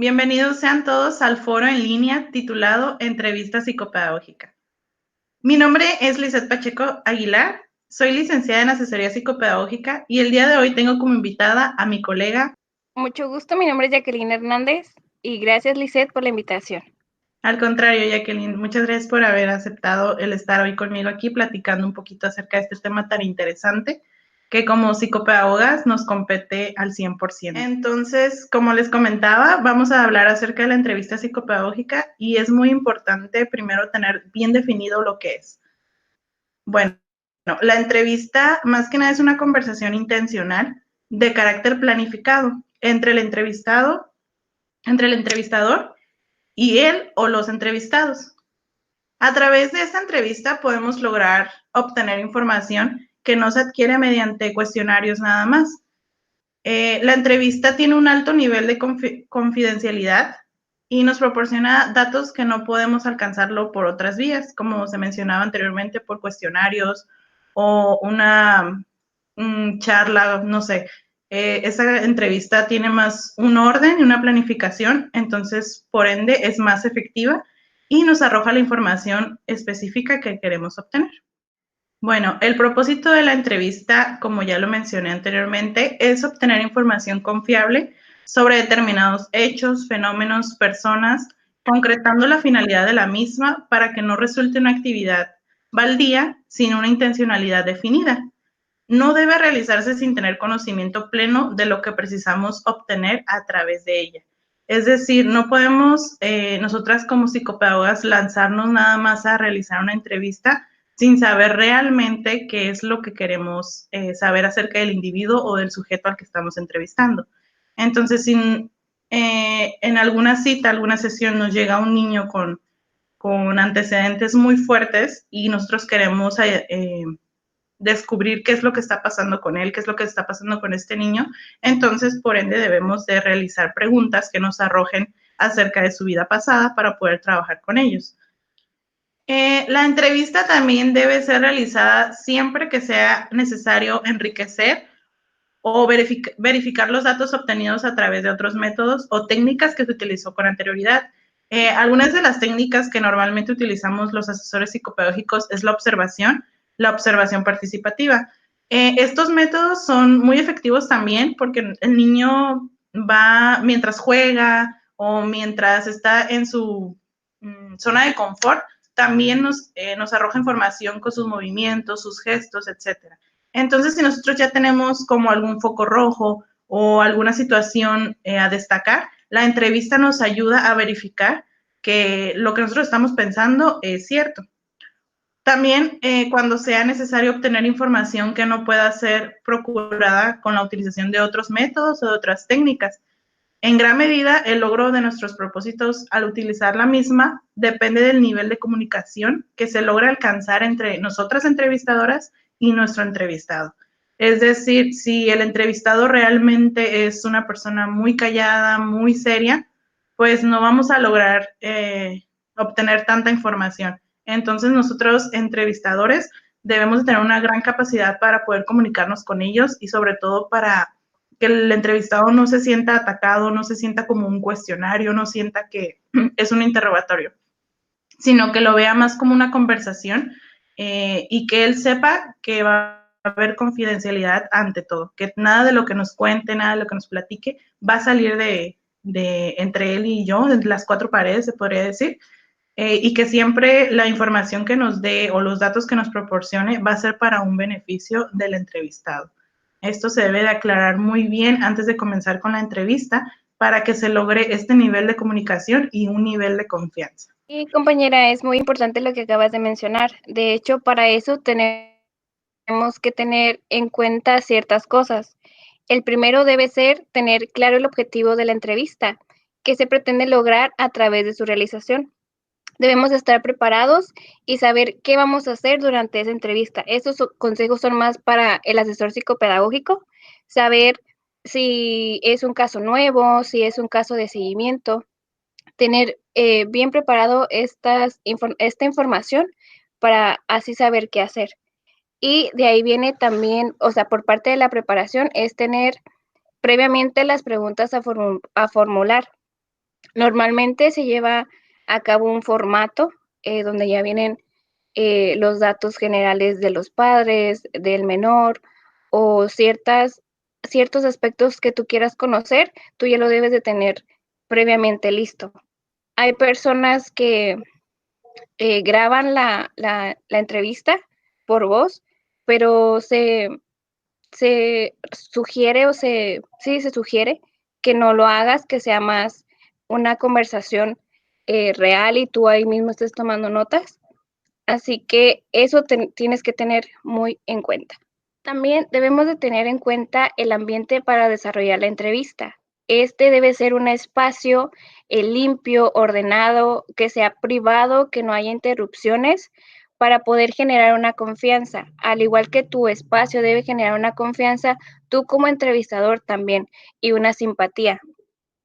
Bienvenidos sean todos al foro en línea titulado Entrevista Psicopedagógica. Mi nombre es Lizeth Pacheco Aguilar, soy licenciada en Asesoría Psicopedagógica y el día de hoy tengo como invitada a mi colega. Mucho gusto, mi nombre es Jacqueline Hernández y gracias, Lizeth, por la invitación. Al contrario, Jacqueline, muchas gracias por haber aceptado el estar hoy conmigo aquí platicando un poquito acerca de este tema tan interesante que como psicopedagogas nos compete al 100%. Entonces, como les comentaba, vamos a hablar acerca de la entrevista psicopedagógica y es muy importante primero tener bien definido lo que es. Bueno, la entrevista más que nada es una conversación intencional de carácter planificado entre el entrevistador y él o los entrevistados. A través de esta entrevista podemos lograr obtener información que no se adquiere mediante cuestionarios nada más. La entrevista tiene un alto nivel de confidencialidad y nos proporciona datos que no podemos alcanzarlo por otras vías, como se mencionaba anteriormente, por cuestionarios o una charla, no sé. Esa entrevista tiene más un orden y una planificación, entonces, por ende, es más efectiva y nos arroja la información específica que queremos obtener. Bueno, el propósito de la entrevista, como ya lo mencioné anteriormente, es obtener información confiable sobre determinados hechos, fenómenos, personas, concretando la finalidad de la misma para que no resulte una actividad baldía sin una intencionalidad definida. No debe realizarse sin tener conocimiento pleno de lo que precisamos obtener a través de ella. Es decir, no podemos nosotras como psicopedagogas lanzarnos nada más a realizar una entrevista sin saber realmente qué es lo que queremos saber acerca del individuo o del sujeto al que estamos entrevistando. Entonces, si en alguna cita, alguna sesión nos llega un niño con antecedentes muy fuertes y nosotros queremos descubrir qué es lo que está pasando con él, qué es lo que está pasando con este niño, entonces, por ende, debemos de realizar preguntas que nos arrojen acerca de su vida pasada para poder trabajar con ellos. La entrevista también debe ser realizada siempre que sea necesario enriquecer o verificar los datos obtenidos a través de otros métodos o técnicas que se utilizó con anterioridad. Algunas de las técnicas que normalmente utilizamos los asesores psicopedagógicos es la observación participativa. Estos métodos son muy efectivos también porque el niño va mientras juega o mientras está en su zona de confort, también nos arroja información con sus movimientos, sus gestos, etcétera. Entonces, si nosotros ya tenemos como algún foco rojo o alguna situación a destacar, la entrevista nos ayuda a verificar que lo que nosotros estamos pensando es cierto. También cuando sea necesario obtener información que no pueda ser procurada con la utilización de otros métodos o de otras técnicas. En gran medida, el logro de nuestros propósitos al utilizar la misma depende del nivel de comunicación que se logra alcanzar entre nosotras entrevistadoras y nuestro entrevistado. Es decir, si el entrevistado realmente es una persona muy callada, muy seria, pues no vamos a lograr obtener tanta información. Entonces nosotros, entrevistadores, debemos de tener una gran capacidad para poder comunicarnos con ellos y sobre todo para que el entrevistado no se sienta atacado, no se sienta como un cuestionario, no sienta que es un interrogatorio, sino que lo vea más como una conversación y que él sepa que va a haber confidencialidad ante todo, que nada de lo que nos cuente, nada de lo que nos platique va a salir de entre él y yo, de las cuatro paredes, se podría decir, y que siempre la información que nos dé o los datos que nos proporcione va a ser para un beneficio del entrevistado. Esto se debe de aclarar muy bien antes de comenzar con la entrevista para que se logre este nivel de comunicación y un nivel de confianza. Y compañera, es muy importante lo que acabas de mencionar. De hecho, para eso tenemos que tener en cuenta ciertas cosas. El primero debe ser tener claro el objetivo de la entrevista, que se pretende lograr a través de su realización. Debemos estar preparados y saber qué vamos a hacer durante esa entrevista. Estos consejos son más para el asesor psicopedagógico, saber si es un caso nuevo, si es un caso de seguimiento, tener bien preparado esta información para así saber qué hacer. Y de ahí viene también, o sea, por parte de la preparación, es tener previamente las preguntas a formular. Normalmente se lleva a cabo un formato donde ya vienen los datos generales de los padres, del menor o ciertos aspectos que tú quieras conocer, tú ya lo debes de tener previamente listo. Hay personas que graban la entrevista por voz, pero se sugiere se sugiere que no lo hagas, que sea más una conversación real y tú ahí mismo estés tomando notas. Así que eso tienes que tener muy en cuenta. También debemos de tener en cuenta el ambiente para desarrollar la entrevista. Este debe ser un espacio limpio, ordenado, que sea privado, que no haya interrupciones para poder generar una confianza. Al igual que tu espacio debe generar una confianza, tú como entrevistador también y una simpatía.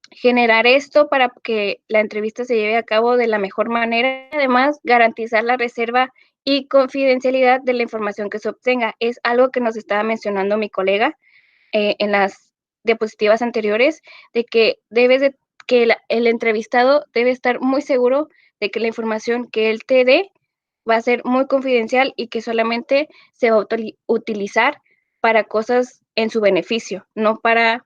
Generar esto para que la entrevista se lleve a cabo de la mejor manera. Además, garantizar la reserva y confidencialidad de la información que se obtenga. Es algo que nos estaba mencionando mi colega en las diapositivas anteriores, de que el entrevistado debe estar muy seguro de que la información que él te dé va a ser muy confidencial y que solamente se va a utilizar para cosas en su beneficio, no para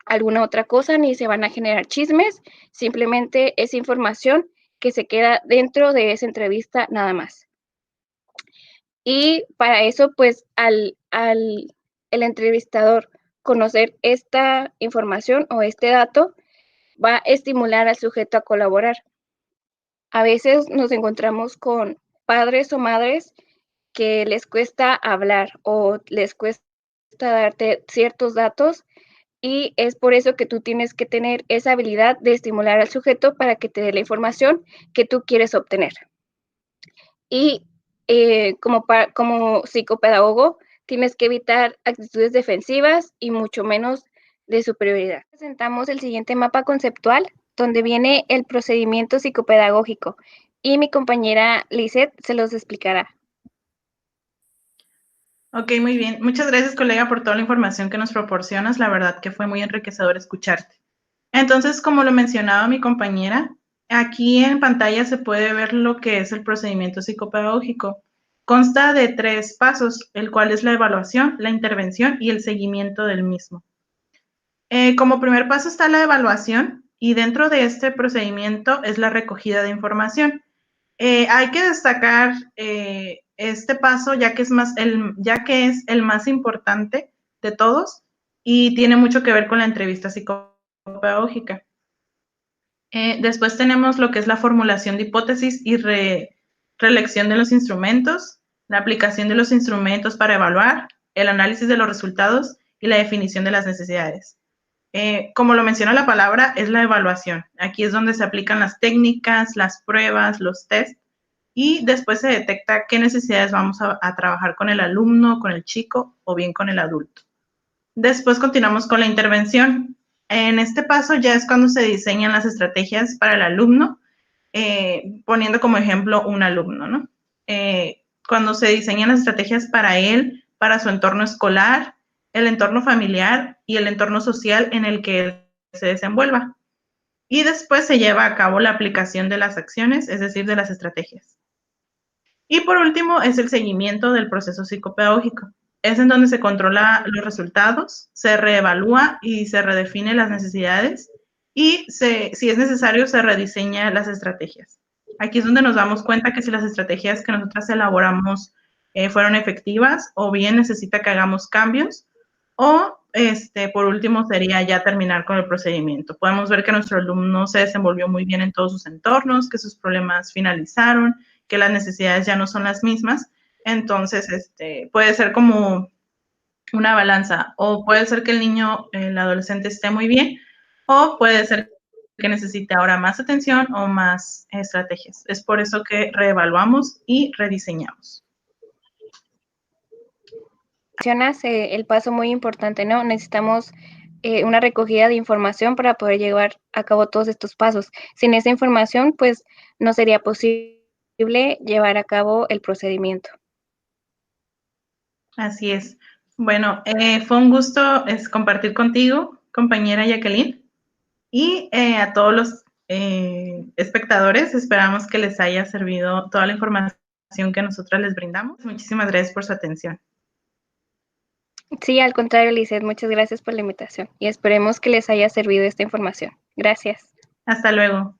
alguna otra cosa, ni se van a generar chismes, simplemente es información que se queda dentro de esa entrevista nada más. Y para eso, pues, el entrevistador conocer esta información o este dato, va a estimular al sujeto a colaborar. A veces nos encontramos con padres o madres que les cuesta hablar o les cuesta darte ciertos datos y es por eso que tú tienes que tener esa habilidad de estimular al sujeto para que te dé la información que tú quieres obtener. Y como psicopedagogo, tienes que evitar actitudes defensivas y mucho menos de superioridad. Presentamos el siguiente mapa conceptual, donde viene el procedimiento psicopedagógico, y mi compañera Lisette se los explicará. Ok, muy bien. Muchas gracias, colega, por toda la información que nos proporcionas. La verdad que fue muy enriquecedor escucharte. Entonces, como lo mencionaba mi compañera, aquí en pantalla se puede ver lo que es el procedimiento psicopedagógico. Consta de 3 pasos, el cual es la evaluación, la intervención y el seguimiento del mismo. Como primer paso está la evaluación y dentro de este procedimiento es la recogida de información. Hay que destacar este paso ya que es el más importante de todos y tiene mucho que ver con la entrevista psicopedagógica. Después tenemos lo que es la formulación de hipótesis y reelección de los instrumentos, la aplicación de los instrumentos para evaluar, el análisis de los resultados y la definición de las necesidades. Como lo menciona la palabra, es la evaluación. Aquí es donde se aplican las técnicas, las pruebas, los tests y después se detecta qué necesidades vamos a trabajar con el alumno, con el chico o bien con el adulto. Después continuamos con la intervención. En este paso ya es cuando se diseñan las estrategias para el alumno, poniendo como ejemplo un alumno, ¿no? Cuando se diseñan las estrategias para él, para su entorno escolar, el entorno familiar y el entorno social en el que él se desenvuelva. Y después se lleva a cabo la aplicación de las acciones, es decir, de las estrategias. Y por último es el seguimiento del proceso psicopedagógico. Es en donde se controla los resultados, se reevalúa y se redefine las necesidades y si es necesario se rediseña las estrategias. Aquí es donde nos damos cuenta que si las estrategias que nosotras elaboramos fueron efectivas o bien necesita que hagamos cambios o por último sería ya terminar con el procedimiento. Podemos ver que nuestro alumno se desenvolvió muy bien en todos sus entornos, que sus problemas finalizaron, que las necesidades ya no son las mismas. Entonces, puede ser como una balanza, o puede ser que el niño, el adolescente esté muy bien, o puede ser que necesite ahora más atención o más estrategias. Es por eso que reevaluamos y rediseñamos. Mencionas el paso muy importante, ¿no? Necesitamos una recogida de información para poder llevar a cabo todos estos pasos. Sin esa información, pues no sería posible llevar a cabo el procedimiento. Así es. Bueno, fue un gusto compartir contigo, compañera Jacqueline, y a todos los espectadores. Esperamos que les haya servido toda la información que nosotros les brindamos. Muchísimas gracias por su atención. Sí, al contrario, Lizeth, muchas gracias por la invitación y esperemos que les haya servido esta información. Gracias. Hasta luego.